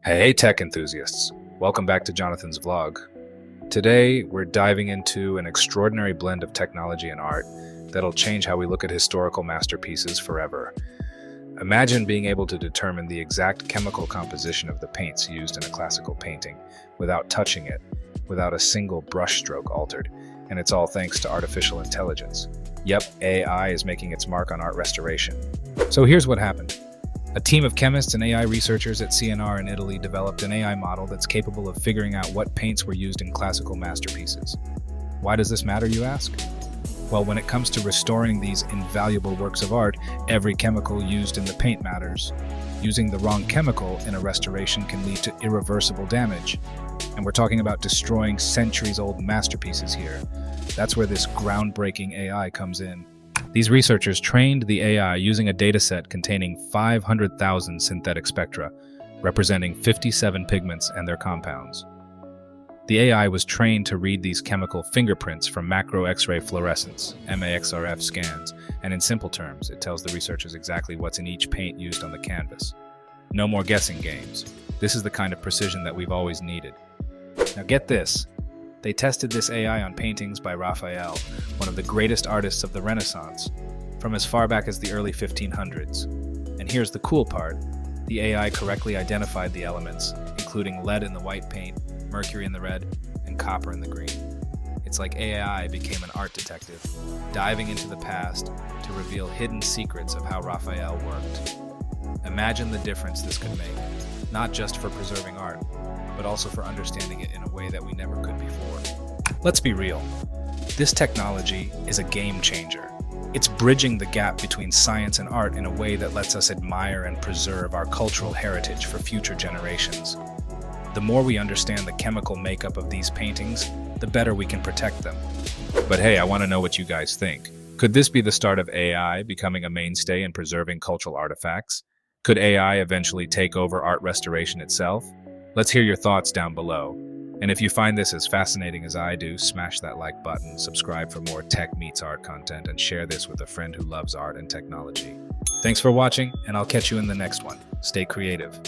Hey tech enthusiasts, welcome back to Jonathan's vlog. Today we're diving into an extraordinary blend of technology and art that'll change how we look at historical masterpieces forever. Imagine being able to determine the exact chemical composition of the paints used in a classical painting without touching it, without a single brushstroke altered, and it's all thanks to artificial intelligence. Yep, AI is making its mark on art restoration. So here's what happened. A team of chemists and AI researchers at CNR in Italy developed an AI model that's capable of figuring out what paints were used in classical masterpieces. Why does this matter, you ask? Well, when it comes to restoring these invaluable works of art, every chemical used in the paint matters. Using the wrong chemical in a restoration can lead to irreversible damage. And we're talking about destroying centuries-old masterpieces here. That's where this groundbreaking AI comes in. These researchers trained the AI using a dataset containing 500,000 synthetic spectra, representing 57 pigments and their compounds. The AI was trained to read these chemical fingerprints from macro X-ray fluorescence, (MAXRF) scans, and in simple terms, it tells the researchers exactly what's in each paint used on the canvas. No more guessing games. This is the kind of precision that we've always needed. Now get this. They tested this AI on paintings by Raphael, one of the greatest artists of the Renaissance, from as far back as the early 1500s. And here's the cool part. The AI correctly identified the elements, including lead in the white paint, mercury in the red, and copper in the green. It's like AI became an art detective, diving into the past to reveal hidden secrets of how Raphael worked. Imagine the difference this could make, not just for preserving art, but also for understanding it in a way that we never could before. Let's be real. This technology is a game changer. It's bridging the gap between science and art in a way that lets us admire and preserve our cultural heritage for future generations. The more we understand the chemical makeup of these paintings, the better we can protect them. But hey, I want to know what you guys think. Could this be the start of AI becoming a mainstay in preserving cultural artifacts? Could AI eventually take over art restoration itself? Let's hear your thoughts down below. And if you find this as fascinating as I do, smash that like button, subscribe for more tech meets art content, and share this with a friend who loves art and technology. Thanks for watching, and I'll catch you in the next one. Stay creative.